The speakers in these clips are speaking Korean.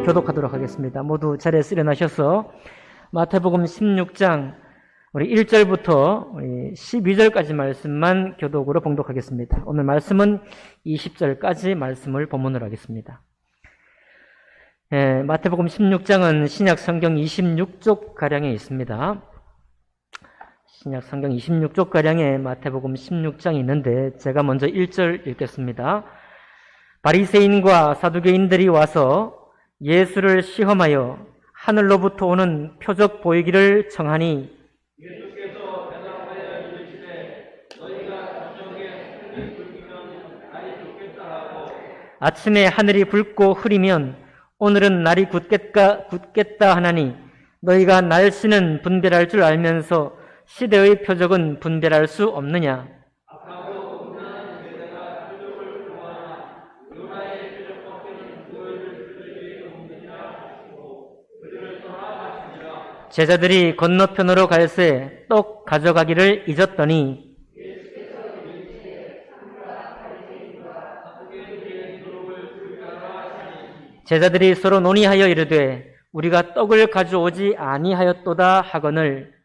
교독하도록 하겠습니다. 모두 자리에서 일어나셔서 마태복음 16장 우리 1절부터 우리 12절까지 말씀만 교독으로 봉독하겠습니다. 오늘 말씀은 20절까지 말씀을 본문으로 하겠습니다. 마태복음 16장은 신약 성경 26쪽 가량에 있습니다. 신약 성경 26쪽 가량에 마태복음 16장이 있는데 제가 먼저 1절 읽겠습니다. 바리새인과 사두개인들이 와서 예수를 시험하여 하늘로부터 오는 표적 보이기를 청하니 예수께서 대답하여 이르시되 너희가 저녁에 하늘이 붉으면 날이 좋겠다 하고 아침에 하늘이 붉고 흐리면 오늘은 날이 굳겠다 하나니 너희가 날씨는 분별할 줄 알면서 시대의 표적은 분별할 수 없느냐. 악하고 음란한 제자가 표적을 구하나 요나의 표적밖에는 너희를 들을 수 없느니라 하시고 그들을 떠나가시니라. 제자들이 건너편으로 갈새 떡 가져가기를 잊었더니 제자들이 서로 논의하여 이르되 우리가 떡을 가져오지 아니하였도다 하거늘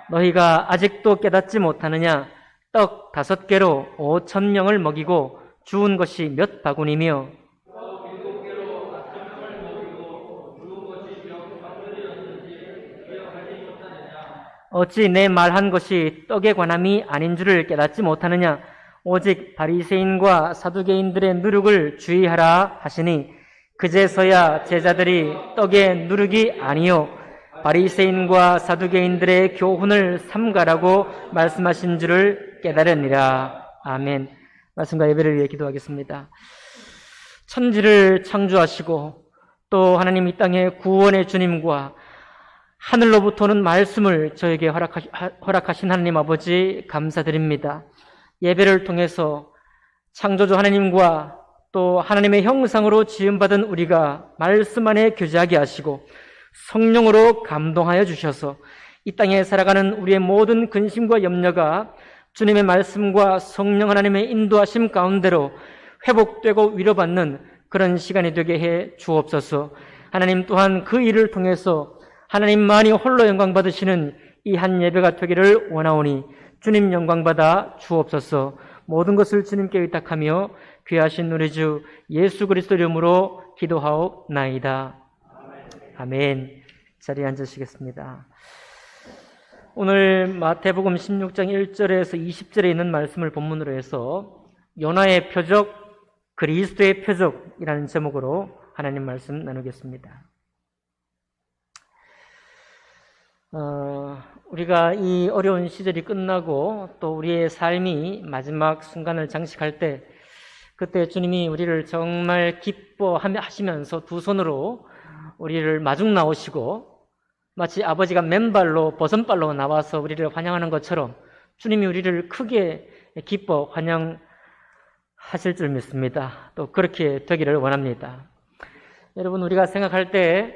너희가 아직도 깨닫지 못하느냐. 떡 5개로 5,000명을 먹이고 주운 것이 몇 바구니며 어찌 내 말한 것이 떡에 관함이 아닌 줄을 깨닫지 못하느냐. 오직 바리새인과 사두개인들의 누룩을 주의하라 하시니 그제서야 제자들이 떡의 누룩이 아니요 바리새인과 사두개인들의 교훈을 삼가라고 말씀하신 줄을 깨달으니라. 아멘. 말씀과 예배를 위해 기도하겠습니다. 천지를 창조하시고 또 하나님 이 땅의 구원의 주님과 하늘로부터는 말씀을 저에게 허락하신 하나님 아버지 감사드립니다. 예배를 통해서 창조주 하나님과 또 하나님의 형상으로 지음받은 우리가 말씀 안에 교제하게 하시고 성령으로 감동하여 주셔서 이 땅에 살아가는 우리의 모든 근심과 염려가 주님의 말씀과 성령 하나님의 인도하심 가운데로 회복되고 위로받는 그런 시간이 되게 해 주옵소서. 하나님 또한 그 일을 통해서 하나님만이 홀로 영광 받으시는 이 한 예배가 되기를 원하오니 주님 영광 받아 주옵소서. 모든 것을 주님께 의탁하며 귀하신 우리 주 예수 그리스도 이름으로 기도하옵나이다. 아멘. 자리에 앉으시겠습니다. 오늘 마태복음 16장 1절에서 20절에 있는 말씀을 본문으로 해서 요나의 표적, 그리스도의 표적이라는 제목으로 하나님 말씀 나누겠습니다. 우리가 이 어려운 시절이 끝나고 또 우리의 삶이 마지막 순간을 장식할 때 그때 주님이 우리를 정말 기뻐하시면서 두 손으로 우리를 마중 나오시고 마치 아버지가 맨발로 버선발로 나와서 우리를 환영하는 것처럼 주님이 우리를 크게 기뻐 환영하실 줄 믿습니다. 또 그렇게 되기를 원합니다. 여러분, 우리가 생각할 때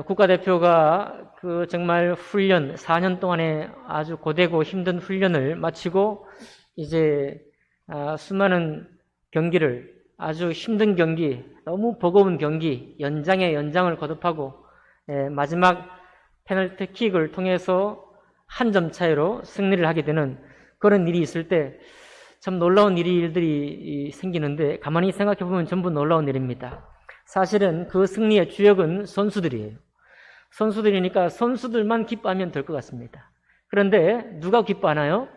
국가대표가 그 정말 훈련 4년 동안의 아주 고되고 힘든 훈련을 마치고 이제 수많은 경기를 아주 힘든 경기, 너무 버거운 경기, 연장에 연장을 거듭하고 마지막 페널티킥을 통해서 한 점 차이로 승리를 하게 되는 그런 일이 있을 때 참 놀라운 일들이 생기는데 가만히 생각해 보면 전부 놀라운 일입니다. 사실은 그 승리의 주역은 선수들이에요. 선수들이니까 선수들만 기뻐하면 될 것 같습니다. 그런데 누가 기뻐하나요?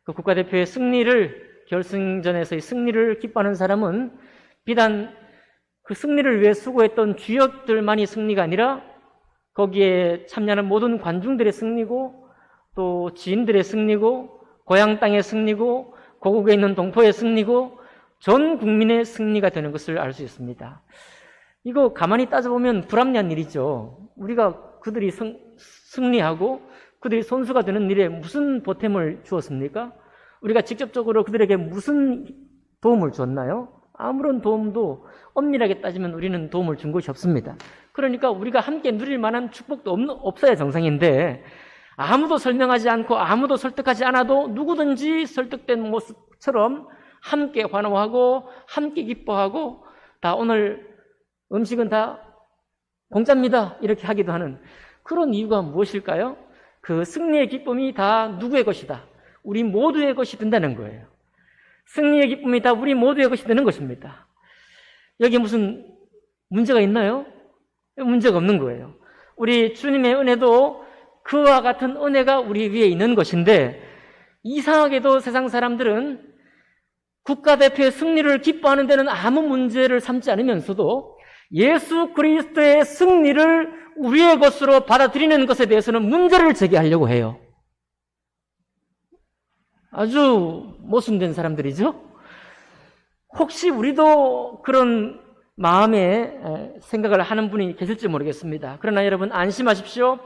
그 국가대표의 승리를, 결승전에서의 승리를 기뻐하는 사람은 비단 그 승리를 위해 수고했던 주역들만이 승리가 아니라 거기에 참여하는 모든 관중들의 승리고 또 지인들의 승리고 고향 땅의 승리고 고국에 있는 동포의 승리고 전 국민의 승리가 되는 것을 알 수 있습니다. 이거 가만히 따져보면 불합리한 일이죠. 우리가 그들이 승리하고 그들이 선수가 되는 일에 무슨 보탬을 주었습니까? 우리가 직접적으로 그들에게 무슨 도움을 줬나요? 아무런 도움도 엄밀하게 따지면 우리는 도움을 준 것이 없습니다. 그러니까 우리가 함께 누릴 만한 축복도 없어야 정상인데 아무도 설명하지 않고 아무도 설득하지 않아도 누구든지 설득된 모습처럼 함께 환호하고 함께 기뻐하고 다 오늘 음식은 다 공짜입니다 이렇게 하기도 하는 그런 이유가 무엇일까요? 그 승리의 기쁨이 다 누구의 것이다? 우리 모두의 것이 된다는 거예요. 승리의 기쁨이 다 우리 모두의 것이 되는 것입니다. 여기 무슨 문제가 있나요? 문제가 없는 거예요. 우리 주님의 은혜도 그와 같은 은혜가 우리 위에 있는 것인데 이상하게도 세상 사람들은 국가대표의 승리를 기뻐하는 데는 아무 문제를 삼지 않으면서도 예수 그리스도의 승리를 우리의 것으로 받아들이는 것에 대해서는 문제를 제기하려고 해요. 아주 모순된 사람들이죠. 혹시 우리도 그런 마음의 생각을 하는 분이 계실지 모르겠습니다. 그러나 여러분 안심하십시오.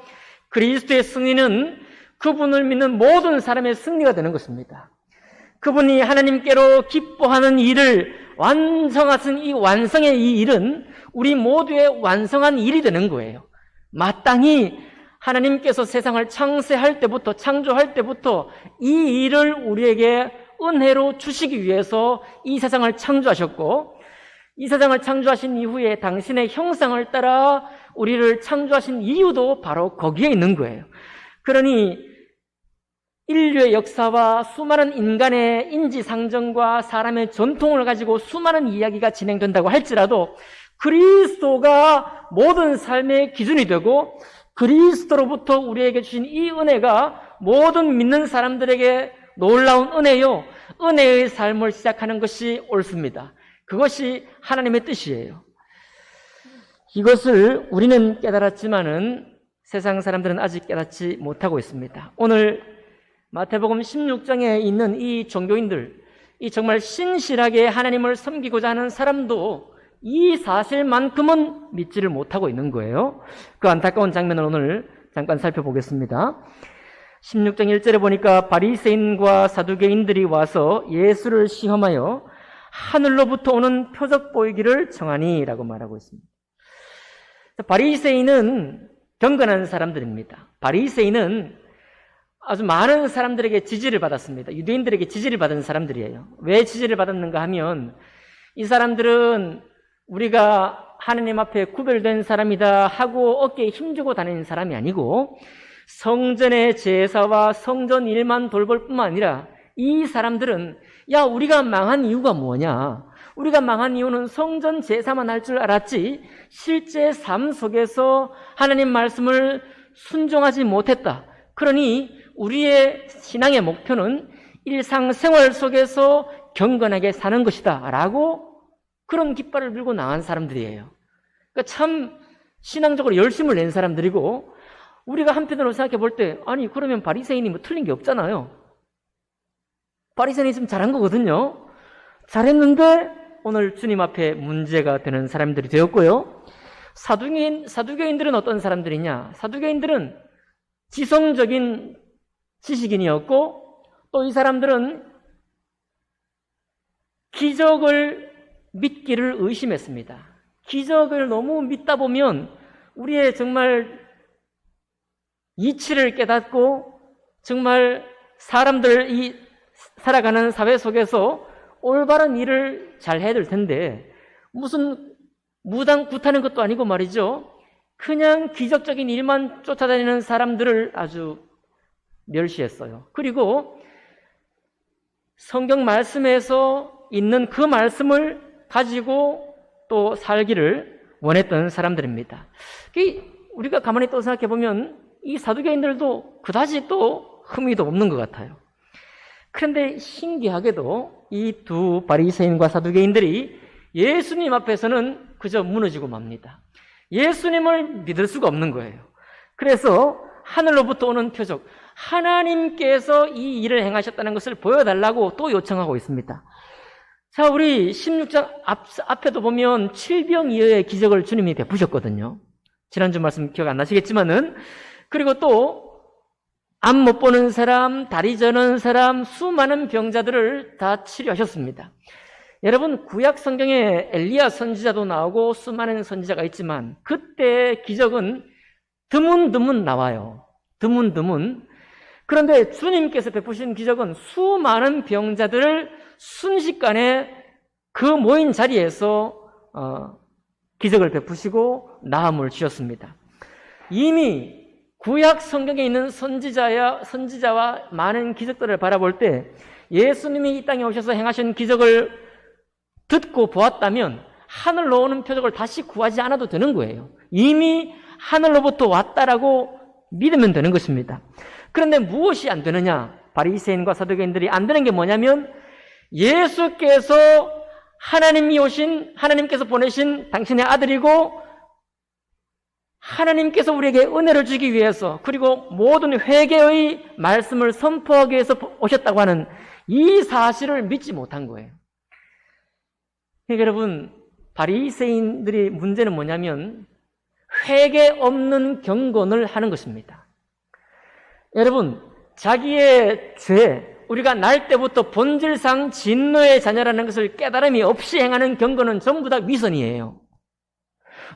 그리스도의 승리는 그분을 믿는 모든 사람의 승리가 되는 것입니다. 그분이 하나님께로 기뻐하는 일을 완성하신 이 완성의 이 일은 우리 모두의 완성한 일이 되는 거예요. 마땅히 하나님께서 세상을 창세할 때부터 창조할 때부터 이 일을 우리에게 은혜로 주시기 위해서 이 세상을 창조하셨고 이 세상을 창조하신 이후에 당신의 형상을 따라 우리를 창조하신 이유도 바로 거기에 있는 거예요. 그러니 인류의 역사와 수많은 인간의 인지상정과 사람의 전통을 가지고 수많은 이야기가 진행된다고 할지라도 그리스도가 모든 삶의 기준이 되고 그리스도로부터 우리에게 주신 이 은혜가 모든 믿는 사람들에게 놀라운 은혜요, 은혜의 삶을 시작하는 것이 옳습니다. 그것이 하나님의 뜻이에요. 이것을 우리는 깨달았지만은 세상 사람들은 아직 깨닫지 못하고 있습니다. 오늘 마태복음 16장에 있는 이 종교인들, 이 정말 신실하게 하나님을 섬기고자 하는 사람도 이 사실만큼은 믿지를 못하고 있는 거예요. 그 안타까운 장면을 오늘 잠깐 살펴보겠습니다. 16장 1절에 보니까 바리새인과 사두개인들이 와서 예수를 시험하여 하늘로부터 오는 표적 보이기를 청하니 라고 말하고 있습니다. 바리새인은 경건한 사람들입니다. 바리새인은 아주 많은 사람들에게 지지를 받았습니다. 유대인들에게 지지를 받은 사람들이에요. 왜 지지를 받았는가 하면 이 사람들은 우리가 하나님 앞에 구별된 사람이다 하고 어깨에 힘주고 다니는 사람이 아니고 성전의 제사와 성전 일만 돌볼 뿐만 아니라 이 사람들은 야 우리가 망한 이유가 뭐냐, 우리가 망한 이유는 성전 제사만 할 줄 알았지 실제 삶 속에서 하나님 말씀을 순종하지 못했다. 그러니 우리의 신앙의 목표는 일상생활 속에서 경건하게 사는 것이다 라고 그런 깃발을 들고 나간 사람들이에요. 그러니까 참 신앙적으로 열심을 낸 사람들이고 우리가 한편으로 생각해 볼 때 아니 그러면 바리새인이 뭐 틀린 게 없잖아요. 바리새인이 좀 잘한 거거든요. 잘했는데 오늘 주님 앞에 문제가 되는 사람들이 되었고요. 사두개인들은 어떤 사람들이냐? 사두개인들은 지성적인 지식인이었고 또 이 사람들은 기적을 믿기를 의심했습니다. 기적을 너무 믿다 보면 우리의 정말 이치를 깨닫고 정말 사람들이 살아가는 사회 속에서 올바른 일을 잘 해야 될 텐데 무슨 무당 굿하는 것도 아니고 말이죠. 그냥 기적적인 일만 쫓아다니는 사람들을 아주 멸시했어요. 그리고 성경 말씀에서 있는 그 말씀을 가지고 또 살기를 원했던 사람들입니다. 우리가 가만히 또 생각해 보면 이 사두개인들도 그다지 또 흠의도 없는 것 같아요. 그런데 신기하게도 이 두 바리새인과 사두개인들이 예수님 앞에서는 그저 무너지고 맙니다. 예수님을 믿을 수가 없는 거예요. 그래서 하늘로부터 오는 표적, 하나님께서 이 일을 행하셨다는 것을 보여달라고 또 요청하고 있습니다. 자, 우리 16장 앞에도 보면 7병이어의 기적을 주님이 베푸셨거든요. 지난주 말씀 기억 안 나시겠지만은, 그리고 또 앞 못 보는 사람, 다리 저는 사람, 수많은 병자들을 다 치료하셨습니다. 여러분, 구약 성경에 엘리야 선지자도 나오고 수많은 선지자가 있지만 그때 기적은 드문드문 나와요. 드문드문. 그런데 주님께서 베푸신 기적은 수많은 병자들을 순식간에 그 모인 자리에서 기적을 베푸시고 나음을 주셨습니다. 이미 구약 성경에 있는 선지자와 많은 기적들을 바라볼 때 예수님이 이 땅에 오셔서 행하신 기적을 듣고 보았다면 하늘로 오는 표적을 다시 구하지 않아도 되는 거예요. 이미 하늘로부터 왔다라고 믿으면 되는 것입니다. 그런데 무엇이 안 되느냐? 바리새인과 사두개인들이 안 되는 게 뭐냐면 예수께서 하나님께서 보내신 당신의 아들이고 하나님께서 우리에게 은혜를 주기 위해서 그리고 모든 회개의 말씀을 선포하기 위해서 오셨다고 하는 이 사실을 믿지 못한 거예요. 그러니까 여러분, 바리새인들의 문제는 뭐냐면 회개 없는 경건을 하는 것입니다. 여러분, 자기의 죄, 우리가 날 때부터 본질상 진노의 자녀라는 것을 깨달음이 없이 행하는 경건은 전부 다 위선이에요.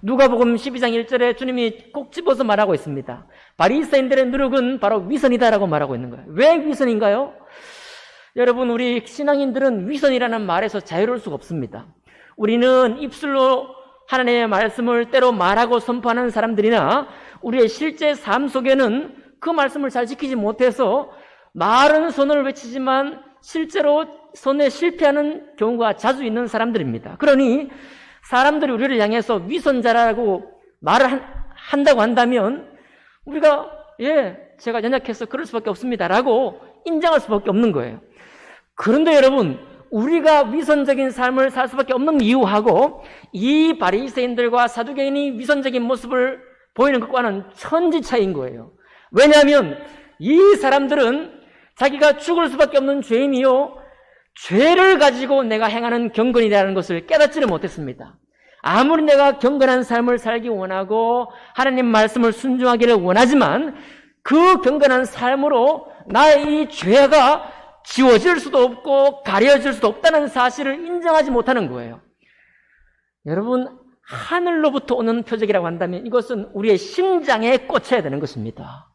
누가복음 12장 1절에 주님이 꼭 집어서 말하고 있습니다. 바리새인들의 누룩은 바로 위선이다라고 말하고 있는 거예요. 왜 위선인가요? 여러분, 우리 신앙인들은 위선이라는 말에서 자유로울 수가 없습니다. 우리는 입술로 하나님의 말씀을 때로 말하고 선포하는 사람들이나 우리의 실제 삶 속에는 그 말씀을 잘 지키지 못해서 말은 선을 외치지만 실제로 선에 실패하는 경우가 자주 있는 사람들입니다. 그러니 사람들이 우리를 향해서 위선자라고 말을 한다고 한다면 우리가 제가 연약해서 그럴 수밖에 없습니다라고 인정할 수밖에 없는 거예요. 그런데 여러분, 우리가 위선적인 삶을 살 수밖에 없는 이유하고 이 바리새인들과 사두개인이 위선적인 모습을 보이는 것과는 천지 차이인 거예요. 왜냐하면 이 사람들은 자기가 죽을 수밖에 없는 죄인이요, 죄를 가지고 내가 행하는 경건이라는 것을 깨닫지를 못했습니다. 아무리 내가 경건한 삶을 살기 원하고 하나님 말씀을 순종하기를 원하지만 그 경건한 삶으로 나의 이 죄가 지워질 수도 없고 가려질 수도 없다는 사실을 인정하지 못하는 거예요. 여러분, 하늘로부터 오는 표적이라고 한다면 이것은 우리의 심장에 꽂혀야 되는 것입니다.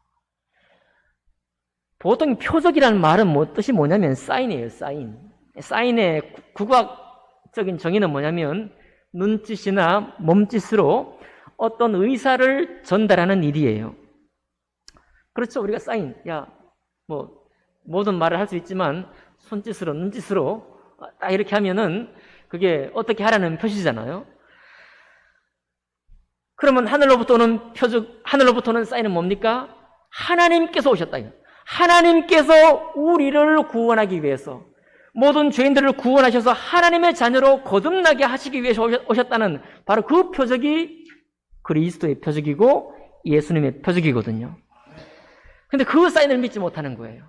보통 표적이라는 말은 뜻이 뭐냐면 사인이에요, 사인. 사인의 국악적인 정의는 뭐냐면 눈짓이나 몸짓으로 어떤 의사를 전달하는 일이에요. 그렇죠. 우리가 사인, 모든 말을 할 수 있지만 손짓으로, 눈짓으로 딱 이렇게 하면은 그게 어떻게 하라는 표시잖아요. 그러면 하늘로부터 오는 표적, 하늘로부터 오는 사인은 뭡니까? 하나님께서 오셨다. 하나님께서 우리를 구원하기 위해서, 모든 죄인들을 구원하셔서 하나님의 자녀로 거듭나게 하시기 위해서 오셨다는 바로 그 표적이 그리스도의 표적이고 예수님의 표적이거든요. 근데 그 사인을 믿지 못하는 거예요.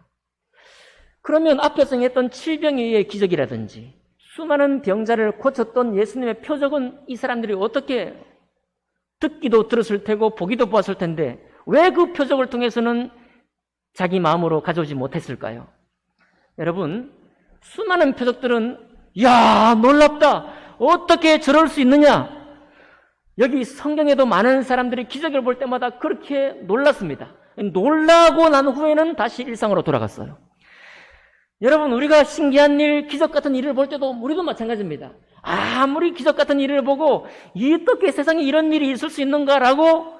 그러면 앞에서 했던 칠병이의 기적이라든지 수많은 병자를 고쳤던 예수님의 표적은 이 사람들이 어떻게 듣기도 들었을 테고 보기도 보았을 텐데 왜 그 표적을 통해서는 자기 마음으로 가져오지 못했을까요? 여러분, 수많은 표적들은 놀랍다, 어떻게 저럴 수 있느냐, 여기 성경에도 많은 사람들이 기적을 볼 때마다 그렇게 놀랐습니다. 놀라고 난 후에는 다시 일상으로 돌아갔어요. 여러분, 우리가 신기한 일, 기적 같은 일을 볼 때도 우리도 마찬가지입니다. 아무리 기적 같은 일을 보고 어떻게 세상에 이런 일이 있을 수 있는가라고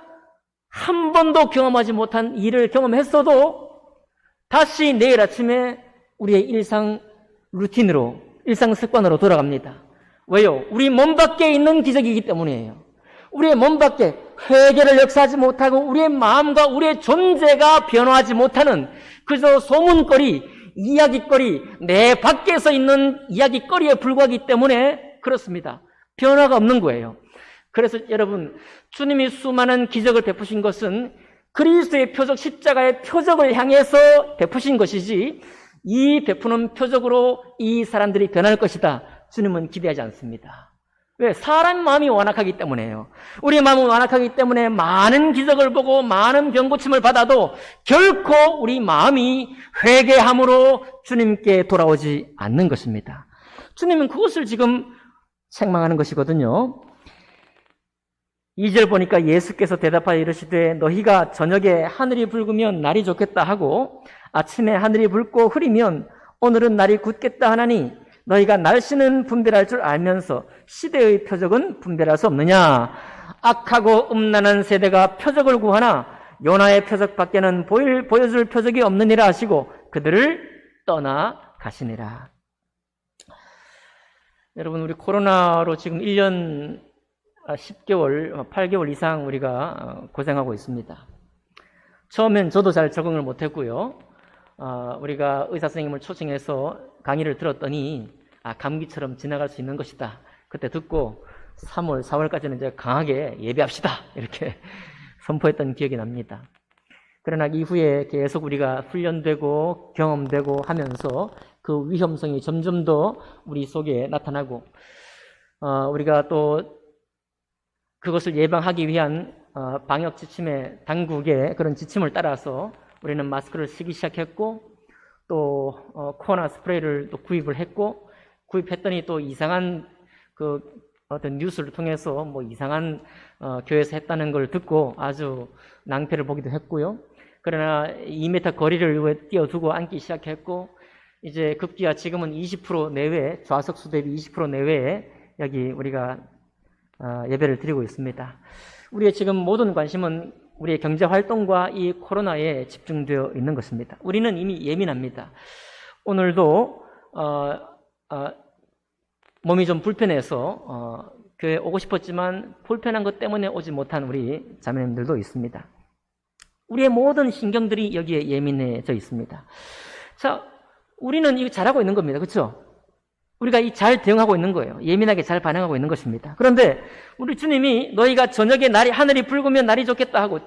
한 번도 경험하지 못한 일을 경험했어도 다시 내일 아침에 우리의 일상 루틴으로, 일상 습관으로 돌아갑니다. 왜요? 우리 몸 밖에 있는 기적이기 때문이에요. 우리의 몸 밖에 회개를 역사하지 못하고 우리의 마음과 우리의 존재가 변화하지 못하는 그저 소문거리, 이야기거리, 내 밖에서 있는 이야기거리에 불과하기 때문에 그렇습니다. 변화가 없는 거예요. 그래서 여러분, 주님이 수많은 기적을 베푸신 것은 그리스도의 표적, 십자가의 표적을 향해서 베푸신 것이지 이 베푸는 표적으로 이 사람들이 변할 것이다, 주님은 기대하지 않습니다. 왜? 사람 마음이 완악하기 때문에요. 우리 마음은 완악하기 때문에 많은 기적을 보고 많은 병고침을 받아도 결코 우리 마음이 회개함으로 주님께 돌아오지 않는 것입니다. 주님은 그것을 지금 책망하는 것이거든요. 2절 보니까 예수께서 대답하여 이르시되 너희가 저녁에 하늘이 붉으면 날이 좋겠다 하고 아침에 하늘이 붉고 흐리면 오늘은 날이 굳겠다 하나니 너희가 날씨는 분별할 줄 알면서 시대의 표적은 분별할 수 없느냐. 악하고 음란한 세대가 표적을 구하나 요나의 표적밖에는 보여줄 표적이 없느니라 하시고 그들을 떠나 가시니라. 여러분, 우리 코로나로 지금 1년 10개월, 8개월 이상 우리가 고생하고 있습니다. 처음엔 저도 잘 적응을 못했고요. 우리가 의사 선생님을 초청해서 강의를 들었더니 감기처럼 지나갈 수 있는 것이다. 그때 듣고 3월, 4월까지는 이제 강하게 예배합시다. 이렇게 선포했던 기억이 납니다. 그러나 이후에 계속 우리가 훈련되고 경험되고 하면서 그 위험성이 점점 더 우리 속에 나타나고 우리가 또 그것을 예방하기 위한 방역 지침의 당국의 그런 지침을 따라서 우리는 마스크를 쓰기 시작했고 또 코로나 스프레이를 또 구입을 했고 구입했더니 또 이상한 그 어떤 뉴스를 통해서 뭐 이상한 교회에서 했다는 걸 듣고 아주 낭패를 보기도 했고요. 그러나 2m 거리를 띄워두고 앉기 시작했고 이제 급기야 지금은 20% 내외 좌석수 대비 20% 내외에 여기 우리가 예배를 드리고 있습니다. 우리의 지금 모든 관심은 우리의 경제 활동과 이 코로나에 집중되어 있는 것입니다. 우리는 이미 예민합니다. 오늘도 몸이 좀 불편해서 교회 오고 싶었지만 불편한 것 때문에 오지 못한 우리 자매님들도 있습니다. 우리의 모든 신경들이 여기에 예민해져 있습니다. 자, 우리는 이거 잘하고 있는 겁니다. 그렇죠? 우리가 잘 대응하고 있는 거예요. 예민하게 잘 반응하고 있는 것입니다. 그런데 우리 주님이 너희가 저녁에 하늘이 붉으면 날이 좋겠다 하고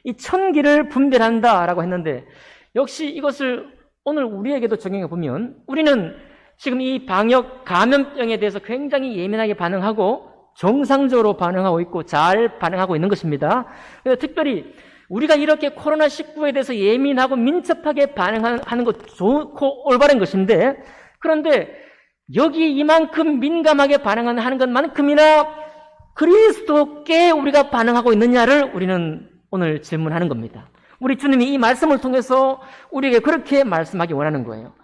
이 천기를 분별한다라고 했는데 역시 이것을 오늘 우리에게도 적용해 보면 우리는 지금 이 방역 감염병에 대해서 굉장히 예민하게 반응하고 정상적으로 반응하고 있고 잘 반응하고 있는 것입니다. 그래서 특별히 우리가 이렇게 코로나19에 대해서 예민하고 민첩하게 반응하는 것 좋고 올바른 것인데 그런데 여기 이만큼 민감하게 반응하는 것만큼이나 그리스도께 우리가 반응하고 있느냐를 우리는 오늘 질문하는 겁니다. 우리 주님이 이 말씀을 통해서 우리에게 그렇게 말씀하기 원하는 거예요.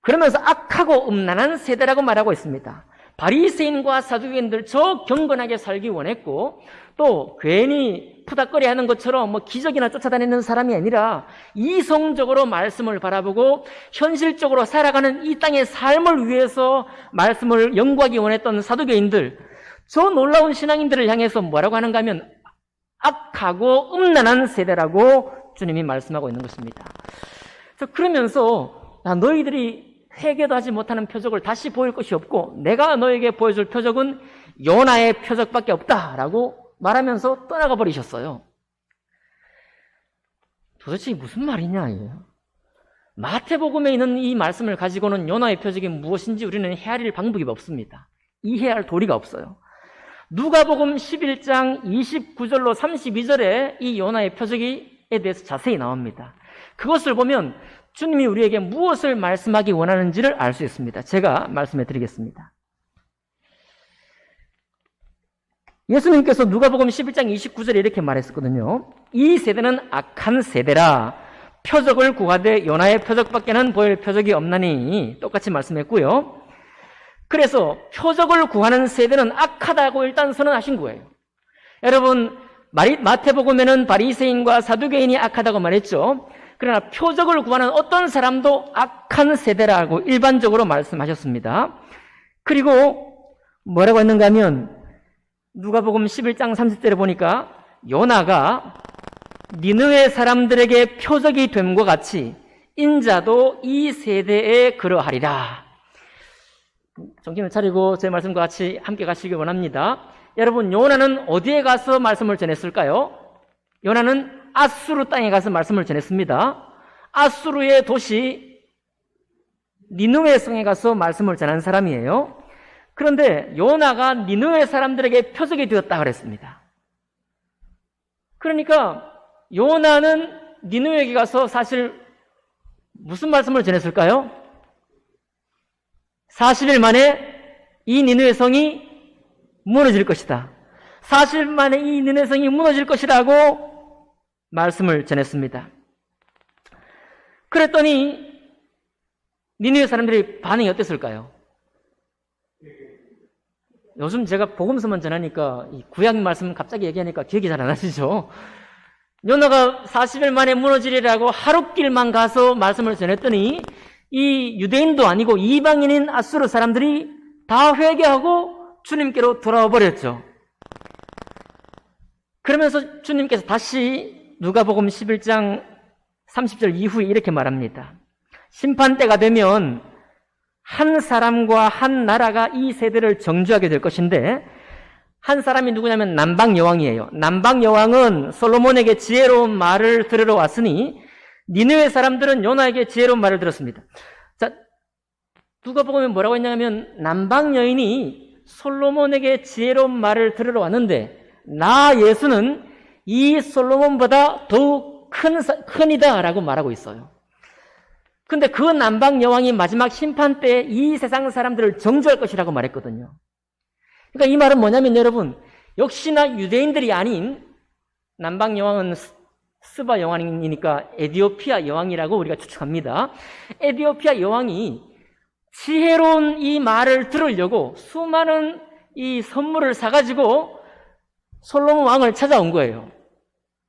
그러면서 악하고 음란한 세대라고 말하고 있습니다. 바리새인과 사두개인들 저 경건하게 살기 원했고 또 괜히 푸닥거리하는 것처럼 뭐 기적이나 쫓아다니는 사람이 아니라 이성적으로 말씀을 바라보고 현실적으로 살아가는 이 땅의 삶을 위해서 말씀을 연구하기 원했던 사두개인들 저 놀라운 신앙인들을 향해서 뭐라고 하는가 하면 악하고 음란한 세대라고 주님이 말씀하고 있는 것입니다. 그러면서 너희들이 회개도 하지 못하는 표적을 다시 보일 것이 없고 내가 너에게 보여줄 표적은 요나의 표적밖에 없다라고 말하면서 떠나가 버리셨어요. 도대체 무슨 말이냐 이게요. 마태복음에 있는 이 말씀을 가지고는 요나의 표적이 무엇인지 우리는 헤아릴 방법이 없습니다. 이해할 도리가 없어요. 누가복음 11장 29절로 32절에 이 요나의 표적에 대해서 자세히 나옵니다. 그것을 보면 주님이 우리에게 무엇을 말씀하기 원하는지를 알 수 있습니다. 제가 말씀해 드리겠습니다. 예수님께서 누가복음 11장 29절에 이렇게 말했었거든요. 이 세대는 악한 세대라 표적을 구하되 요나의 표적밖에는 보일 표적이 없나니 똑같이 말씀했고요. 그래서 표적을 구하는 세대는 악하다고 일단 선언하신 거예요. 여러분 마태복음에는 바리새인과 사두개인이 악하다고 말했죠. 그러나 표적을 구하는 어떤 사람도 악한 세대라고 일반적으로 말씀하셨습니다. 그리고 뭐라고 했는가 하면 누가복음 11장 30절에 보니까 요나가 니느웨 사람들에게 표적이 됨과 같이 인자도 이 세대에 그러하리라. 정신을 차리고 제 말씀과 같이 함께 가시길 원합니다. 여러분 요나는 어디에 가서 말씀을 전했을까요? 요나는 아수르 땅에 가서 말씀을 전했습니다. 아수르의 도시 니느웨 성에 가서 말씀을 전한 사람이에요. 그런데 요나가 니느웨 사람들에게 표적이 되었다 그랬습니다. 그러니까 요나는 니느웨에 가서 사실 무슨 말씀을 전했을까요? 40일 만에 이 니느웨 성이 무너질 것이다. 40일 만에 이 니느웨 성이 무너질 것이라고 말씀을 전했습니다. 그랬더니 니느웨 사람들의 반응이 어땠을까요? 요즘 제가 복음서만 전하니까 이 구약 말씀 갑자기 얘기하니까 기억이 잘 안 나시죠? 요나가 40일 만에 무너지리라고 하룻길만 가서 말씀을 전했더니 이 유대인도 아니고 이방인인 아수르 사람들이 다 회개하고 주님께로 돌아와 버렸죠. 그러면서 주님께서 다시 누가복음 11장 30절 이후에 이렇게 말합니다. 심판때가 되면 한 사람과 한 나라가 이 세대를 정죄하게 될 것인데, 한 사람이 누구냐면 남방여왕이에요. 남방여왕은 솔로몬에게 지혜로운 말을 들으러 왔으니 니느웨 사람들은 요나에게 지혜로운 말을 들었습니다. 자, 누가복음에 뭐라고 했냐면 남방여인이 솔로몬에게 지혜로운 말을 들으러 왔는데 나 예수는 이 솔로몬보다 더욱 큰이다라고 말하고 있어요. 근데 그 남방 여왕이 마지막 심판 때 이 세상 사람들을 정죄할 것이라고 말했거든요. 그러니까 이 말은 뭐냐면 여러분, 역시나 유대인들이 아닌 남방 여왕은 스바 여왕이니까 에디오피아 여왕이라고 우리가 추측합니다. 에디오피아 여왕이 지혜로운 이 말을 들으려고 수많은 이 선물을 사가지고 솔로몬 왕을 찾아온 거예요.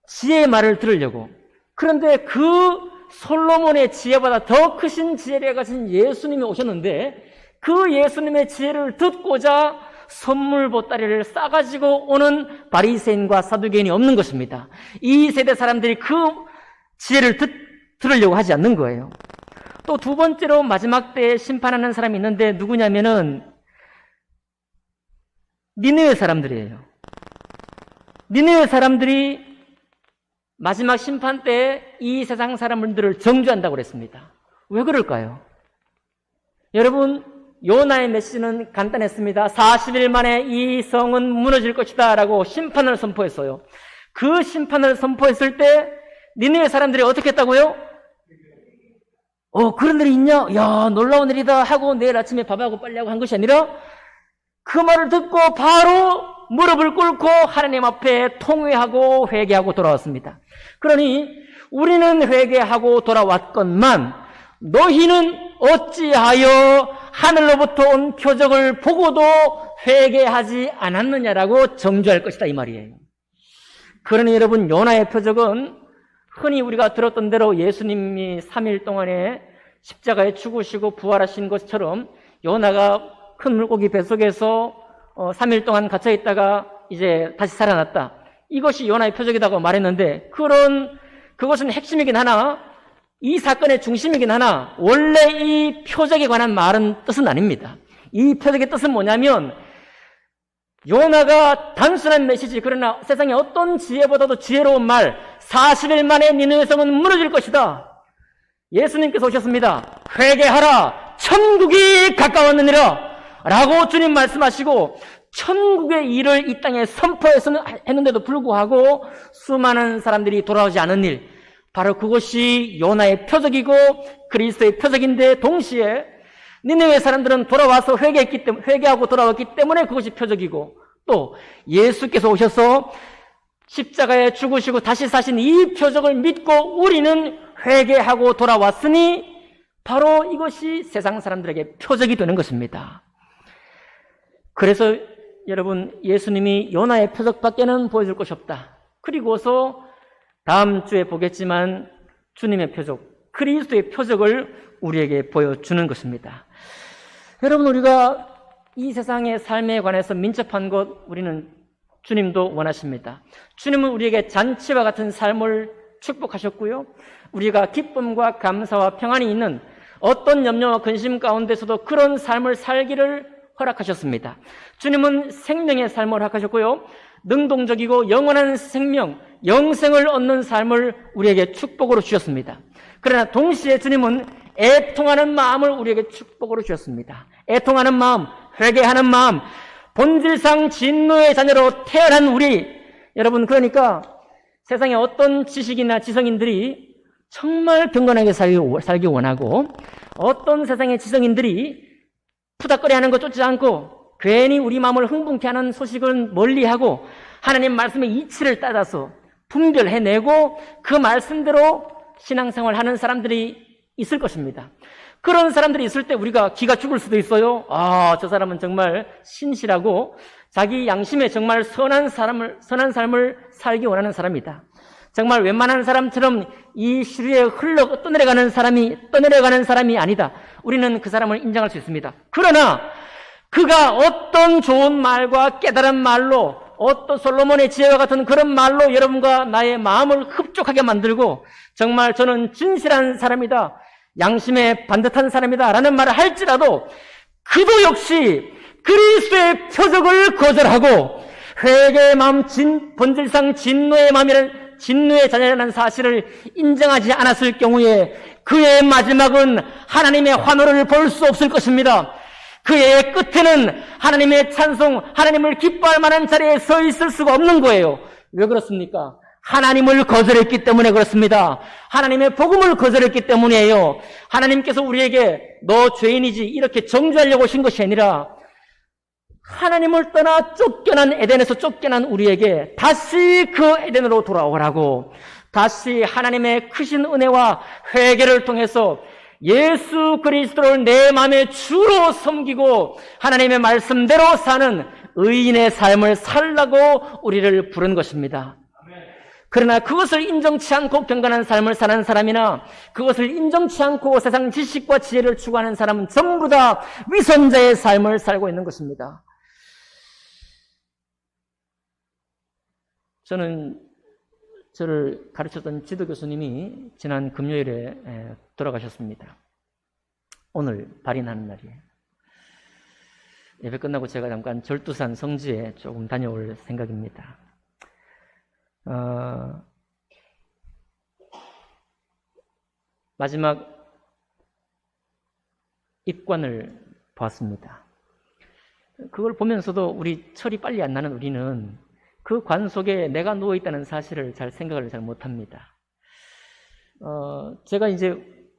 지혜의 말을 들으려고. 그런데 그 솔로몬의 지혜보다 더 크신 지혜를 가진 예수님이 오셨는데 그 예수님의 지혜를 듣고자 선물 보따리를 싸가지고 오는 바리새인과 사두개인이 없는 것입니다. 이 세대 사람들이 그 지혜를 들으려고 하지 않는 거예요. 또 두 번째로 마지막 때에 심판하는 사람이 있는데 누구냐면은 니느웨 사람들이에요. 니느웨 사람들이 마지막 심판 때 이 세상 사람들을 정죄한다고 그랬습니다. 왜 그럴까요? 여러분, 요나의 메시지는 간단했습니다. 40일 만에 이 성은 무너질 것이다 라고 심판을 선포했어요. 그 심판을 선포했을 때 니느웨 사람들이 어떻게 했다고요? 그런 일이 있냐? 야, 놀라운 일이다 하고 내일 아침에 밥하고 빨리하고 한 것이 아니라 그 말을 듣고 바로 무릎을 꿇고 하나님 앞에 통회하고 회개하고 돌아왔습니다. 그러니 우리는 회개하고 돌아왔건만 너희는 어찌하여 하늘로부터 온 표적을 보고도 회개하지 않았느냐라고 정죄할 것이다 이 말이에요. 그러니 여러분, 요나의 표적은 흔히 우리가 들었던 대로 예수님이 3일 동안에 십자가에 죽으시고 부활하신 것처럼 요나가 큰 물고기 뱃속에서 3일 동안 갇혀 있다가 이제 다시 살아났다. 이것이 요나의 표적이라고 말했는데 그것은 핵심이긴 하나 이 사건의 중심이긴 하나 원래 이 표적에 관한 뜻은 아닙니다. 이 표적의 뜻은 뭐냐면 요나가 단순한 메시지, 그러나 세상에 어떤 지혜보다도 지혜로운 말, 40일 만에 니느웨 성은 무너질 것이다. 예수님께서 오셨습니다. 회개하라, 천국이 가까웠느니라 라고 주님 말씀하시고 천국의 일을 이 땅에 선포했는데도 불구하고 수많은 사람들이 돌아오지 않은 일, 바로 그것이 요나의 표적이고 그리스도의 표적인데 동시에 니느웨 사람들은 돌아와서 회개하고 돌아왔기 때문에 그것이 표적이고 또 예수께서 오셔서 십자가에 죽으시고 다시 사신 이 표적을 믿고 우리는 회개하고 돌아왔으니 바로 이것이 세상 사람들에게 표적이 되는 것입니다. 그래서 여러분, 예수님이 요나의 표적밖에는 보여줄 것이 없다. 그리고서 다음 주에 보겠지만 주님의 표적, 그리스도의 표적을 우리에게 보여주는 것입니다. 여러분, 우리가 이 세상의 삶에 관해서 민첩한 것 우리는 주님도 원하십니다. 주님은 우리에게 잔치와 같은 삶을 축복하셨고요. 우리가 기쁨과 감사와 평안이 있는 어떤 염려와 근심 가운데서도 그런 삶을 살기를 허락하셨습니다. 주님은 생명의 삶을 허락하셨고요. 능동적이고 영원한 생명, 영생을 얻는 삶을 우리에게 축복으로 주셨습니다. 그러나 동시에 주님은 애통하는 마음을 우리에게 축복으로 주셨습니다. 애통하는 마음, 회개하는 마음, 본질상 진노의 자녀로 태어난 우리, 여러분, 그러니까 세상에 어떤 지식이나 지성인들이 정말 경건하게 살기 원하고 어떤 세상의 지성인들이 푸닥거리하는 것 쫓지 않고 괜히 우리 마음을 흥분케 하는 소식은 멀리하고 하나님 말씀의 이치를 따라서 분별해내고 그 말씀대로 신앙생활 하는 사람들이 있을 것입니다. 그런 사람들이 있을 때 우리가 기가 죽을 수도 있어요. 저 사람은 정말 신실하고 자기 양심에 정말 선한 삶을 살기 원하는 사람이다. 정말 웬만한 사람처럼 이 시류에 떠내려가는 사람이 아니다. 우리는 그 사람을 인정할 수 있습니다. 그러나 그가 어떤 좋은 말과 깨달은 말로, 어떤 솔로몬의 지혜와 같은 그런 말로 여러분과 나의 마음을 흡족하게 만들고 정말 저는 진실한 사람이다, 양심에 반듯한 사람이다 라는 말을 할지라도 그도 역시 그리스도의 표적을 거절하고 회개의 마음, 본질상 진노의 자녀라는 사실을 인정하지 않았을 경우에 그의 마지막은 하나님의 환호를 볼 수 없을 것입니다. 그의 끝에는 하나님의 찬송, 하나님을 기뻐할 만한 자리에 서 있을 수가 없는 거예요. 왜 그렇습니까? 하나님을 거절했기 때문에 그렇습니다. 하나님의 복음을 거절했기 때문이에요. 하나님께서 우리에게 너 죄인이지 이렇게 정죄하려고 하신 것이 아니라 하나님을 떠나 에덴에서 쫓겨난 우리에게 다시 그 에덴으로 돌아오라고, 다시 하나님의 크신 은혜와 회개를 통해서 예수 그리스도를 내 마음의 주로 섬기고 하나님의 말씀대로 사는 의인의 삶을 살라고 우리를 부른 것입니다. 그러나 그것을 인정치 않고 경건한 삶을 사는 사람이나 그것을 인정치 않고 세상 지식과 지혜를 추구하는 사람은 전부 다 위선자의 삶을 살고 있는 것입니다. 저를 가르쳤던 지도 교수님이 지난 금요일에 돌아가셨습니다. 오늘 발인하는 날이에요. 예배 끝나고 제가 잠깐 절두산 성지에 조금 다녀올 생각입니다. 마지막 입관을 보았습니다. 그걸 보면서도 우리 철이 빨리 안 나는 우리는 그 관 속에 내가 누워있다는 사실을 생각을 잘 못합니다. 제가 이제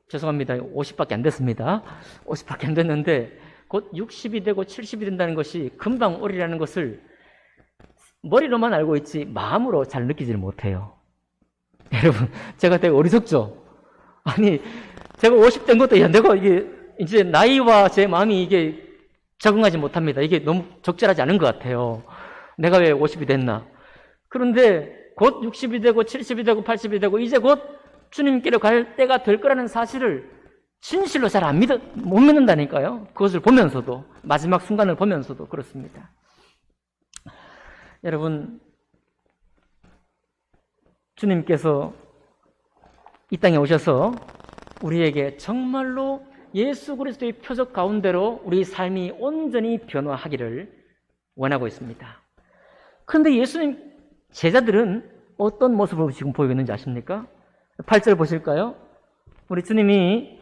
죄송합니다. 50밖에 안 됐습니다. 50밖에 안 됐는데 곧 60이 되고 70이 된다는 것이 금방 오리라는 것을 머리로만 알고 있지 마음으로 잘 느끼지를 못해요. 여러분, 제가 되게 어리석죠? 아니, 제가 50 된 것도 안 되고 이게 이제 나이와 제 마음이 이게 적응하지 못합니다. 이게 너무 적절하지 않은 것 같아요. 내가 왜 50이 됐나? 그런데 곧 60이 되고 70이 되고 80이 되고 이제 곧 주님께로 갈 때가 될 거라는 사실을 진실로 잘 못 믿는다니까요. 그것을 보면서도, 마지막 순간을 보면서도 그렇습니다. 여러분, 주님께서 이 땅에 오셔서 우리에게 정말로 예수 그리스도의 표적 가운데로 우리 삶이 온전히 변화하기를 원하고 있습니다. 그런데 예수님 제자들은 어떤 모습을 지금 보이고 있는지 아십니까? 8절 보실까요? 우리 주님이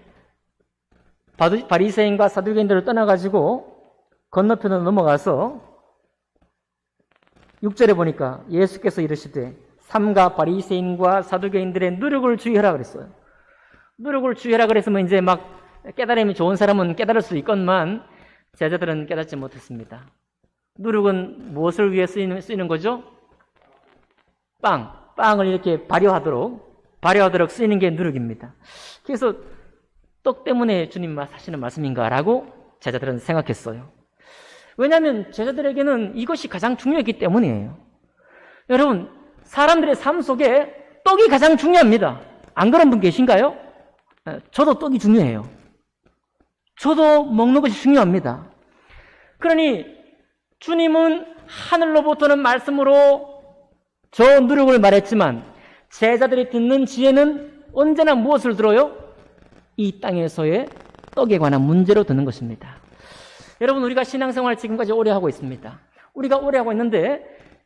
바리새인과 사두개인들을 떠나가지고 건너편으로 넘어가서 6절에 보니까 예수께서 이르시되 삼가 바리새인과 사두개인들의 누룩을 주의하라 그랬어요. 누룩을 주의하라 그랬으면 이제 막 깨달음이 좋은 사람은 깨달을 수 있건만 제자들은 깨닫지 못했습니다. 누룩은 무엇을 위해 쓰이는 거죠? 빵을 이렇게 발효하도록 쓰이는 게 누룩입니다. 그래서 떡 때문에 주님 하시는 말씀인가라고 제자들은 생각했어요. 왜냐하면 제자들에게는 이것이 가장 중요했기 때문이에요. 여러분, 사람들의 삶 속에 떡이 가장 중요합니다. 안 그런 분 계신가요? 저도 떡이 중요해요. 저도 먹는 것이 중요합니다. 그러니 주님은 하늘로부터는 말씀으로 저 누룩을 말했지만 제자들이 듣는 지혜는 언제나 무엇을 들어요? 이 땅에서의 떡에 관한 문제로 듣는 것입니다. 여러분, 우리가 신앙생활 지금까지 오래 하고 있습니다. 우리가 오래 하고 있는데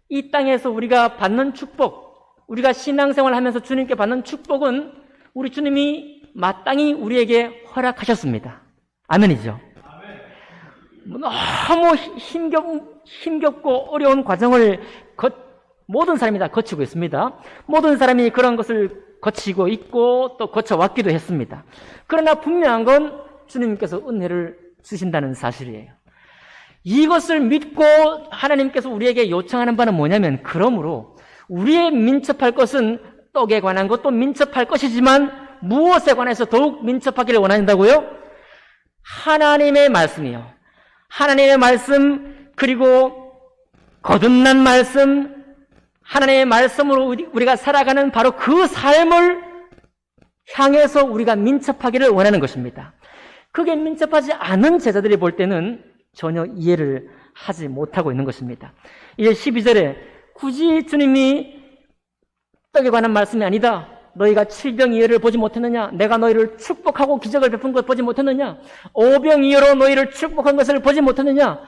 이 땅에서 우리가 받는 축복, 우리가 신앙생활 하면서 주님께 받는 축복은 우리 주님이 마땅히 우리에게 허락하셨습니다. 아멘이죠? 너무 힘겹고 어려운 과정을 모든 사람이 다 거치고 있습니다. 모든 사람이 그런 것을 거치고 있고 또 거쳐왔기도 했습니다. 그러나 분명한 건 주님께서 은혜를 주신다는 사실이에요. 이것을 믿고 하나님께서 우리에게 요청하는 바는 뭐냐면, 그러므로 우리의 민첩할 것은 떡에 관한 것도 민첩할 것이지만 무엇에 관해서 더욱 민첩하기를 원한다고요? 하나님의 말씀이요. 하나님의 말씀, 그리고 거듭난 말씀, 하나님의 말씀으로 우리가 살아가는 바로 그 삶을 향해서 우리가 민첩하기를 원하는 것입니다. 그게 민첩하지 않은 제자들이 볼 때는 전혀 이해를 하지 못하고 있는 것입니다. 이제 12절에 굳이 주님이 떡에 관한 말씀이 아니다. 너희가 7병이어를 보지 못했느냐? 내가 너희를 축복하고 기적을 베푼 것 보지 못했느냐? 5병이어로 너희를 축복한 것을 보지 못했느냐?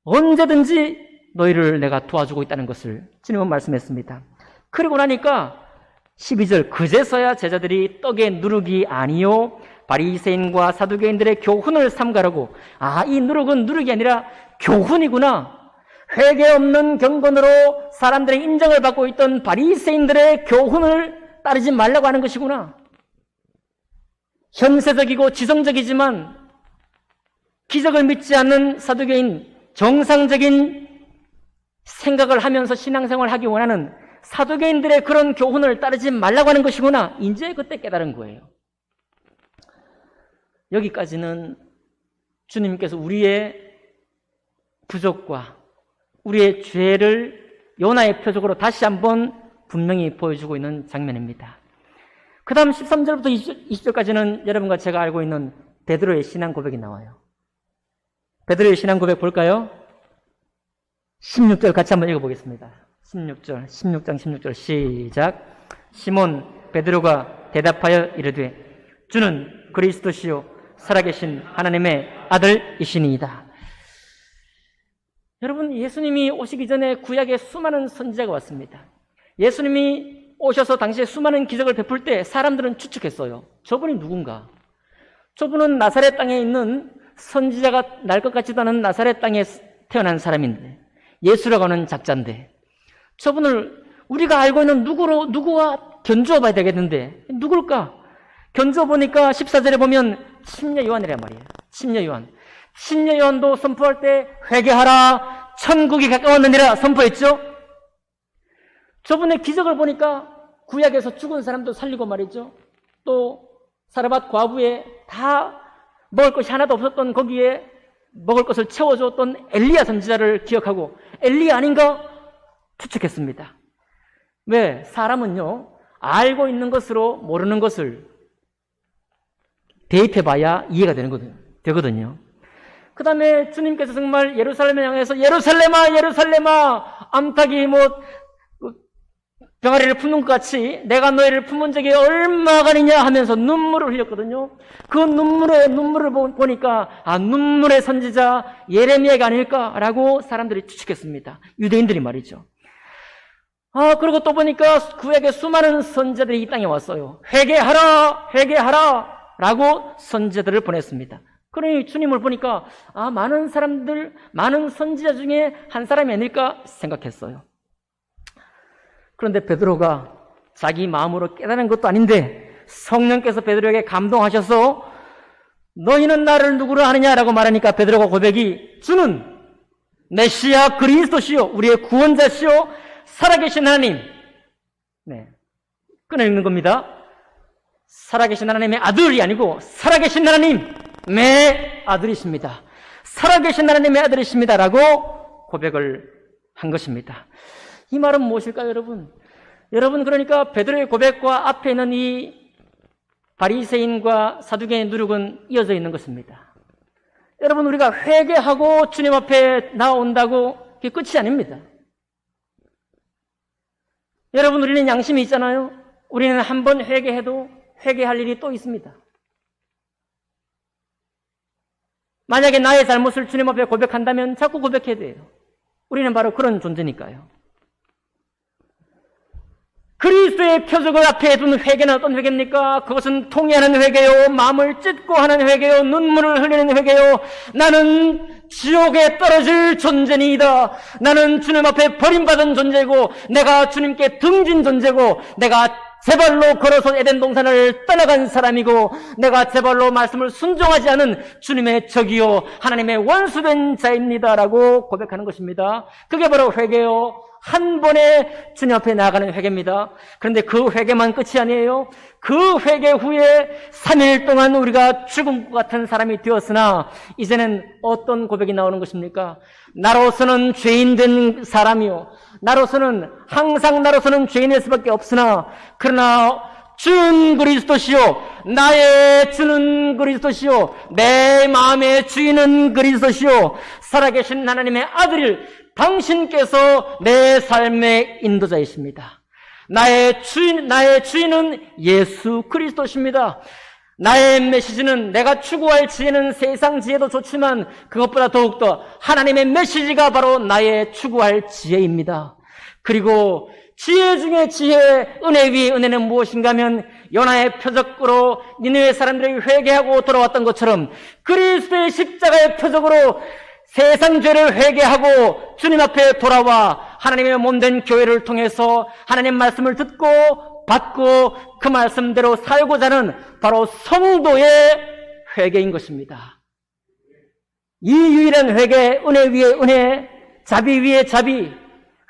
언제든지 너희를 내가 도와주고 있다는 것을 주님은 말씀했습니다. 그리고 나니까 12절, 그제서야 제자들이 떡의 누룩이 아니요 바리새인과 사두개인들의 교훈을 삼가라고. 이 누룩은 누룩이 아니라 교훈이구나. 회개 없는 경건으로 사람들의 인정을 받고 있던 바리새인들의 교훈을 따르지 말라고 하는 것이구나. 현세적이고 지성적이지만 기적을 믿지 않는 사두개인, 정상적인 생각을 하면서 신앙생활을 하기 원하는 사두개인들의 그런 교훈을 따르지 말라고 하는 것이구나. 이제 그때 깨달은 거예요. 여기까지는 주님께서 우리의 부족과 우리의 죄를 요나의 표적으로 다시 한번 분명히 보여주고 있는 장면입니다. 그 다음 13절부터 20절까지는 여러분과 제가 알고 있는 베드로의 신앙 고백이 나와요. 베드로의 신앙 고백 볼까요? 16절 같이 한번 읽어보겠습니다. 16장 16절 시작. 시몬 베드로가 대답하여 이르되 주는 그리스도시요 살아계신 하나님의 아들이시니이다. 여러분, 예수님이 오시기 전에 구약에 수많은 선지자가 왔습니다. 예수님이 오셔서 당시에 수많은 기적을 베풀 때 사람들은 추측했어요. 저분이 누군가? 저분은 나사렛 땅에 있는 선지자가 날 것 같지도 않은 나사렛 땅에 태어난 사람인데, 예수라고 하는 작자인데, 저분을 우리가 알고 있는 누구와 견주어 봐야 되겠는데 누굴까? 견주어 보니까 14절에 보면 침례 요한이란 말이에요. 침례 요한. 침례 요한도 선포할 때 회개하라, 천국이 가까웠느니라 선포했죠. 저분의 기적을 보니까 구약에서 죽은 사람도 살리고 말이죠. 또 사르밧 과부에 다 먹을 것이 하나도 없었던 거기에 먹을 것을 채워줬던 엘리야 선지자를 기억하고 엘리야 아닌가 추측했습니다. 왜? 사람은요, 알고 있는 것으로 모르는 것을 대입해봐야 이해가 되거든요. 그 다음에 주님께서 정말 예루살렘을 향해서 예루살렘아 예루살렘아 암탉이 병아리를 품는 것 같이 내가 너희를 품은 적이 얼마간이냐 하면서 눈물을 흘렸거든요. 그 눈물을 보니까 눈물의 선지자 예레미야가 아닐까라고 사람들이 추측했습니다. 유대인들이 말이죠. 그리고 또 보니까 구약의 수많은 선지자들이 이 땅에 왔어요. 회개하라 회개하라 라고 선지자들을 보냈습니다. 그러니 주님을 보니까 많은 선지자 중에 한 사람이 아닐까 생각했어요. 그런데 베드로가 자기 마음으로 깨달은 것도 아닌데 성령께서 베드로에게 감동하셔서 너희는 나를 누구로 아느냐라고 말하니까 베드로가 고백이 주는 메시아 그리스도시요 우리의 구원자시요 살아계신 하나님. 끊어 읽는 겁니다. 살아계신 하나님의 아들이 아니고 살아계신 하나님의 아들이십니다. 살아계신 하나님의 아들이십니다라고 고백을 한 것입니다. 이 말은 무엇일까요, 여러분? 여러분, 그러니까 베드로의 고백과 앞에 있는 이 바리새인과 사두개인의 누룩은 이어져 있는 것입니다. 여러분, 우리가 회개하고 주님 앞에 나온다고 그게 끝이 아닙니다. 여러분, 우리는 양심이 있잖아요. 우리는 한 번 회개해도 회개할 일이 또 있습니다. 만약에 나의 잘못을 주님 앞에 고백한다면 자꾸 고백해야 돼요. 우리는 바로 그런 존재니까요. 그리스도의 표적을 앞에 둔 회개는 어떤 회개입니까? 그것은 통회하는 회개요, 마음을 찢고 하는 회개요, 눈물을 흘리는 회개요. 나는 지옥에 떨어질 존재니이다. 나는 주님 앞에 버림받은 존재고 내가 주님께 등진 존재고 내가 제 발로 걸어서 에덴 동산을 떠나간 사람이고 내가 제 발로 말씀을 순종하지 않은 주님의 적이요 하나님의 원수된 자입니다라고 고백하는 것입니다. 그게 바로 회개요. 한 번에 주님 앞에 나아가는 회개입니다. 그런데 그 회개만 끝이 아니에요. 그 회개 후에 3일 동안 우리가 죽은 것 같은 사람이 되었으나 이제는 어떤 고백이 나오는 것입니까? 나로서는 죄인된 사람이요. 나로서는 죄인일 수밖에 없으나 그러나 주는 그리스도시요 나의 주는 그리스도시요 내 마음의 주인은 그리스도시요 살아계신 하나님의 아들을 당신께서 내 삶의 인도자이십니다. 나의 주인은 예수 그리스도십니다. 나의 메시지는 내가 추구할 지혜는 세상 지혜도 좋지만 그것보다 더욱더 하나님의 메시지가 바로 나의 추구할 지혜입니다. 그리고 지혜 중에 지혜, 은혜 위에 은혜는 무엇인가 하면 요나의 표적으로 니느웨 사람들이 회개하고 돌아왔던 것처럼 그리스도의 십자가의 표적으로 세상 죄를 회개하고 주님 앞에 돌아와 하나님의 몸된 교회를 통해서 하나님 말씀을 듣고 받고 그 말씀대로 살고자 하는 바로 성도의 회개인 것입니다. 이 유일한 회개, 은혜 위에 은혜, 자비 위에 자비,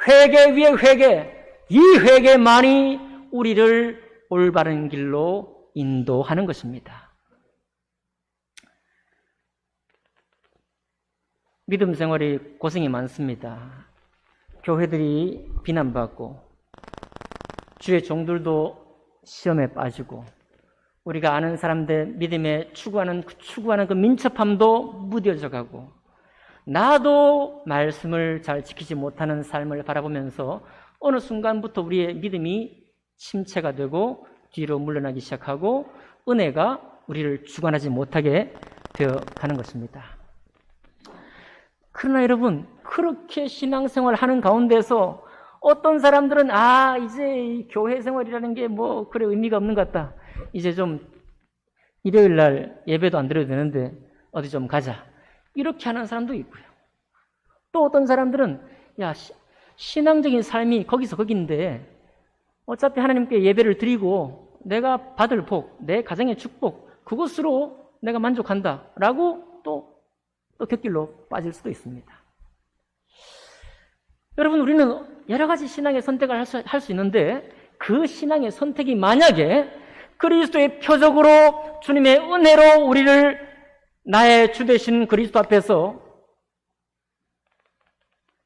회개 위에 회개, 이 회개만이 우리를 올바른 길로 인도하는 것입니다. 믿음 생활이 고생이 많습니다. 교회들이 비난받고 주의 종들도 시험에 빠지고 우리가 아는 사람들 믿음에 추구하는 그 민첩함도 무뎌져 가고 나도 말씀을 잘 지키지 못하는 삶을 바라보면서 어느 순간부터 우리의 믿음이 침체가 되고 뒤로 물러나기 시작하고 은혜가 우리를 주관하지 못하게 되어 가는 것입니다. 그러나 여러분, 그렇게 신앙생활을 하는 가운데서 어떤 사람들은 이제 이 교회 생활이라는 게 그래 의미가 없는 것 같다. 이제 좀 일요일 날 예배도 안 드려도 되는데 어디 좀 가자. 이렇게 하는 사람도 있고요. 또 어떤 사람들은 신앙적인 삶이 거기서 거긴데 어차피 하나님께 예배를 드리고 내가 받을 복, 내 가정의 축복 그것으로 내가 만족한다라고 또 곁길로 빠질 수도 있습니다. 여러분, 우리는 여러 가지 신앙의 선택을 할 수 있는데 그 신앙의 선택이 만약에 그리스도의 표적으로 주님의 은혜로 우리를 나의 주 되신 그리스도 앞에서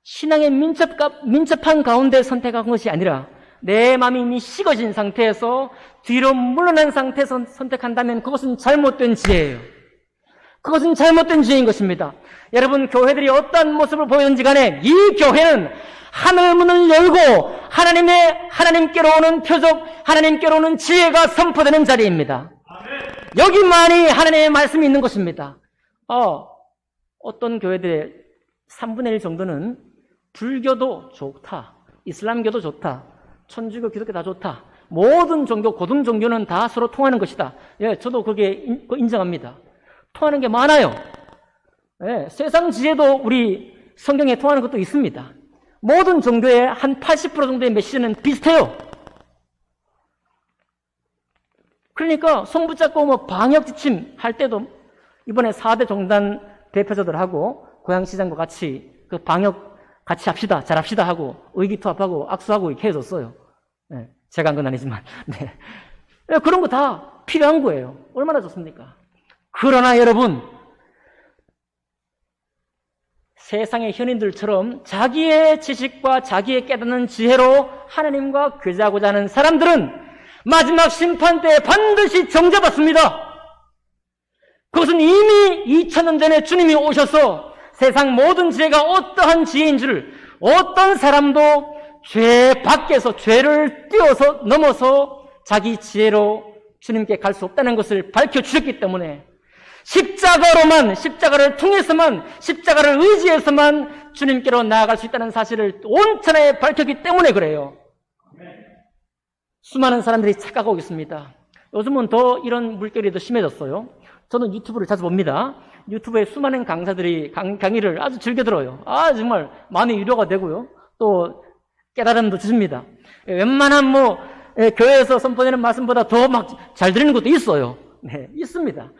신앙의 민첩한 가운데 선택한 것이 아니라 내 마음이 이미 식어진 상태에서 뒤로 물러난 상태에서 선택한다면 그것은 잘못된 지혜예요. 그것은 잘못된 지혜인 것입니다. 여러분, 교회들이 어떤 모습을 보이는지 간에 이 교회는 하늘 문을 열고 하나님께로 오는 표적, 하나님께로 오는 지혜가 선포되는 자리입니다. 여기만이 하나님의 말씀이 있는 것입니다. 어떤 교회들의 3분의 1 정도는 불교도 좋다, 이슬람교도 좋다, 천주교, 기독교 다 좋다, 모든 종교, 고등 종교는 다 서로 통하는 것이다. 저도 그게 인정합니다. 통하는 게 많아요. 세상 지혜도 우리 성경에 통하는 것도 있습니다. 모든 종교의 한 80% 정도의 메시지는 비슷해요. 그러니까 손 붙잡고 방역 지침 할 때도 이번에 4대 종단 대표자들하고 고양시장과 같이 그 방역 같이 합시다, 잘합시다 하고 의기투합하고 악수하고 이렇게 해줬어요. 제가 한 건 아니지만. 그런 거 다 필요한 거예요. 얼마나 좋습니까? 그러나 여러분, 세상의 현인들처럼 자기의 지식과 자기의 깨닫는 지혜로 하나님과 교제하고자 하는 사람들은 마지막 심판 때 반드시 정죄받습니다. 그것은 이미 2000년 전에 주님이 오셔서 세상 모든 지혜가 어떠한 지혜인 줄 어떤 사람도 죄 밖에서 죄를 넘어서 자기 지혜로 주님께 갈 수 없다는 것을 밝혀주셨기 때문에 십자가를 통해서만, 십자가를 의지해서만 주님께로 나아갈 수 있다는 사실을 온천하에 밝혔기 때문에 그래요. 수많은 사람들이 착각하고 있습니다. 요즘은 더 이런 물결이 더 심해졌어요. 저는 유튜브를 자주 봅니다. 유튜브에 수많은 강사들이 강의를 아주 즐겨 들어요. 정말 마음의 위로가 되고요. 또 깨달음도 주십니다. 웬만한 교회에서 선포되는 말씀보다 더 막 잘 들리는 것도 있어요. 네, 있습니다.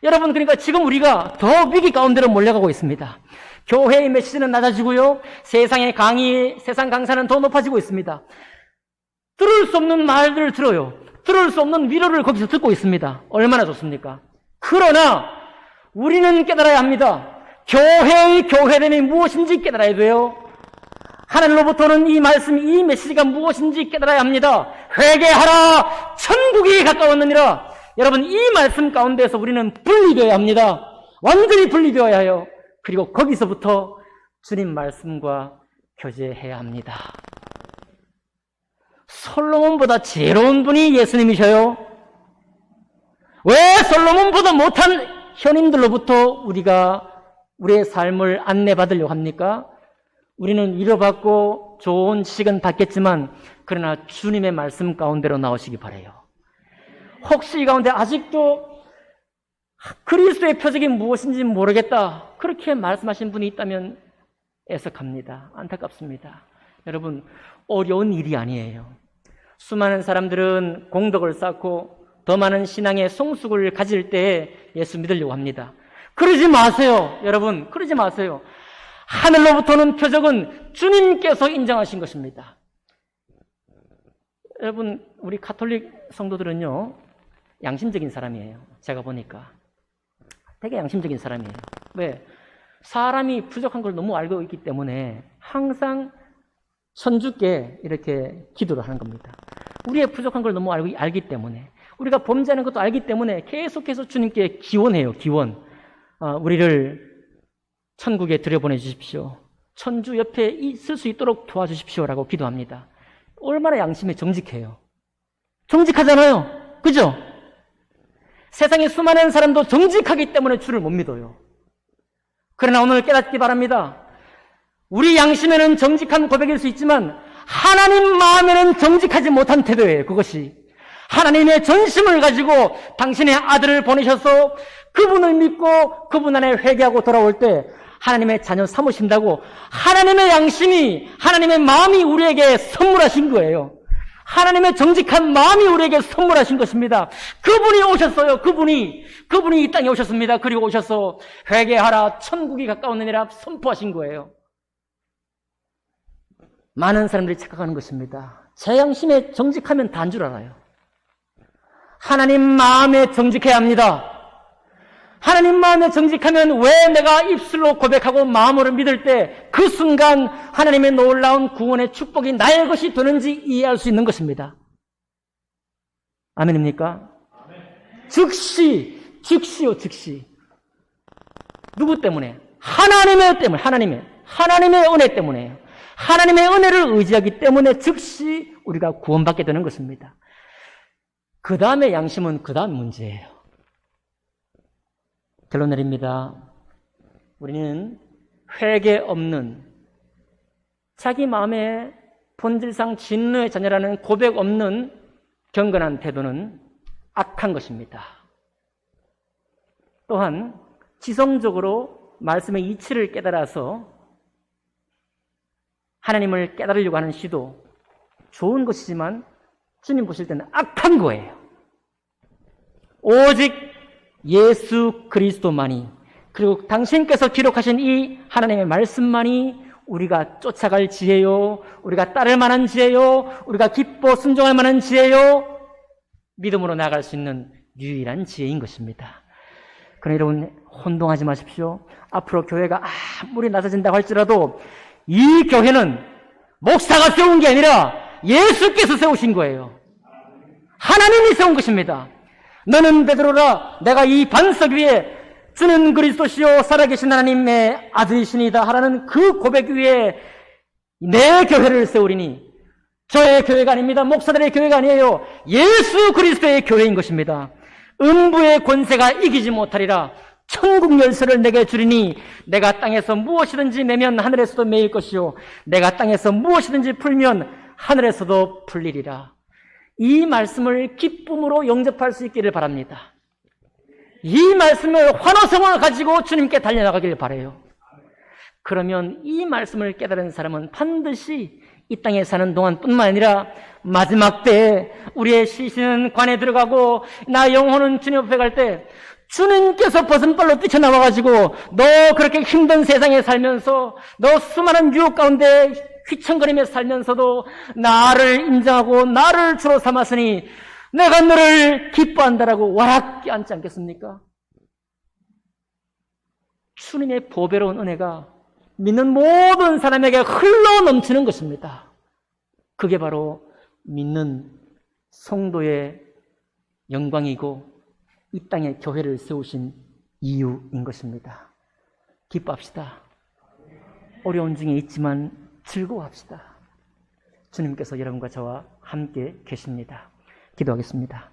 여러분, 그러니까 지금 우리가 더 위기 가운데로 몰려가고 있습니다. 교회의 메시지는 낮아지고요. 세상 강사는 더 높아지고 있습니다. 들을 수 없는 말들을 들어요. 들을 수 없는 위로를 거기서 듣고 있습니다. 얼마나 좋습니까? 그러나 우리는 깨달아야 합니다. 교회의 교회됨이 무엇인지 깨달아야 돼요. 하나님으로부터는 이 말씀, 이 메시지가 무엇인지 깨달아야 합니다. 회개하라! 천국이 가까웠느니라! 여러분, 이 말씀 가운데서 우리는 분리되어야 합니다. 완전히 분리되어야 해요. 그리고 거기서부터 주님 말씀과 교제해야 합니다. 솔로몬보다 지혜로운 분이 예수님이셔요. 왜 솔로몬보다 못한 현임들로부터 우리가 우리의 삶을 안내받으려고 합니까? 우리는 위로받고 좋은 지식은 받겠지만 그러나 주님의 말씀 가운데로 나오시기 바라요. 혹시 이 가운데 아직도 그리스도의 표적이 무엇인지 모르겠다, 그렇게 말씀하신 분이 있다면 애석합니다. 안타깝습니다. 여러분, 어려운 일이 아니에요. 수많은 사람들은 공덕을 쌓고 더 많은 신앙의 성숙을 가질 때에 예수 믿으려고 합니다. 그러지 마세요. 여러분, 그러지 마세요. 하늘로부터는 표적은 주님께서 인정하신 것입니다. 여러분, 우리 가톨릭 성도들은요, 양심적인 사람이에요. 제가 보니까 되게 양심적인 사람이에요. 왜? 사람이 부족한 걸 너무 알고 있기 때문에 항상 천주께 이렇게 기도를 하는 겁니다. 우리의 부족한 걸 너무 알기 때문에, 우리가 범죄하는 것도 알기 때문에 계속해서 주님께 기원해요. 기원. 우리를 천국에 들여보내 주십시오. 천주 옆에 있을 수 있도록 도와주십시오라고 기도합니다. 얼마나 양심이 정직해요. 정직하잖아요. 그죠? 세상에 수많은 사람도 정직하기 때문에 주를 못 믿어요. 그러나 오늘 깨닫기 바랍니다. 우리 양심에는 정직한 고백일 수 있지만 하나님 마음에는 정직하지 못한 태도예요. 그것이 하나님의 전심을 가지고 당신의 아들을 보내셔서 그분을 믿고 그분 안에 회개하고 돌아올 때 하나님의 자녀 삼으신다고 하나님의 양심이, 하나님의 마음이 우리에게 선물하신 거예요. 하나님의 정직한 마음이 우리에게 선물하신 것입니다. 그분이 오셨어요. 그분이 이 땅에 오셨습니다. 그리고 오셔서 회개하라, 천국이 가까웠느니라 선포하신 거예요. 많은 사람들이 착각하는 것입니다. 제 양심에 정직하면 다인 줄 알아요. 하나님 마음에 정직해야 합니다. 하나님 마음에 정직하면 왜 내가 입술로 고백하고 마음으로 믿을 때 그 순간 하나님의 놀라운 구원의 축복이 나의 것이 되는지 이해할 수 있는 것입니다. 아멘입니까? 즉시요. 누구 때문에? 하나님의 때문에, 하나님의 은혜 때문에요. 하나님의 은혜를 의지하기 때문에 즉시 우리가 구원받게 되는 것입니다. 그 다음에 양심은 그 다음 문제예요. 결론 내립니다. 우리는 회개 없는, 자기 마음의 본질상 진노의 자녀라는 고백 없는 경건한 태도는 악한 것입니다. 또한 지성적으로 말씀의 이치를 깨달아서 하나님을 깨달으려고 하는 시도, 좋은 것이지만 주님 보실 때는 악한 거예요. 오직 예수 그리스도만이, 그리고 당신께서 기록하신 이 하나님의 말씀만이 우리가 쫓아갈 지혜요, 우리가 따를 만한 지혜요, 우리가 기뻐 순종할 만한 지혜요, 믿음으로 나아갈 수 있는 유일한 지혜인 것입니다. 그러나 여러분, 혼동하지 마십시오. 앞으로 교회가 아무리 낮아진다고 할지라도 이 교회는 목사가 세운 게 아니라 예수께서 세우신 거예요. 하나님이 세운 것입니다. 너는 베드로라, 내가 이 반석 위에 주는 그리스도시요 살아계신 하나님의 아들이시니다 하라는 그 고백 위에 내 교회를 세우리니, 저의 교회가 아닙니다. 목사들의 교회가 아니에요. 예수 그리스도의 교회인 것입니다. 음부의 권세가 이기지 못하리라. 천국 열쇠를 내게 주리니 내가 땅에서 무엇이든지 매면 하늘에서도 매일 것이요 내가 땅에서 무엇이든지 풀면 하늘에서도 풀리리라. 이 말씀을 기쁨으로 영접할 수 있기를 바랍니다. 이 말씀을 환호성을 가지고 주님께 달려나가기를 바라요. 그러면 이 말씀을 깨달은 사람은 반드시 이 땅에 사는 동안뿐만 아니라 마지막 때에 우리의 시신은 관에 들어가고 나 영혼은 주님 앞에 갈 때 주님께서 벗은발로 뛰쳐나와가지고 너 그렇게 힘든 세상에 살면서 너 수많은 유혹 가운데 휘청거리며 살면서도 나를 인정하고 나를 주로 삼았으니 내가 너를 기뻐한다라고 와락기 앉지 않겠습니까? 주님의 보배로운 은혜가 믿는 모든 사람에게 흘러 넘치는 것입니다. 그게 바로 믿는 성도의 영광이고 이 땅에 교회를 세우신 이유인 것입니다. 기뻐합시다. 어려운 중에 있지만 즐거워합시다. 주님께서 여러분과 저와 함께 계십니다. 기도하겠습니다.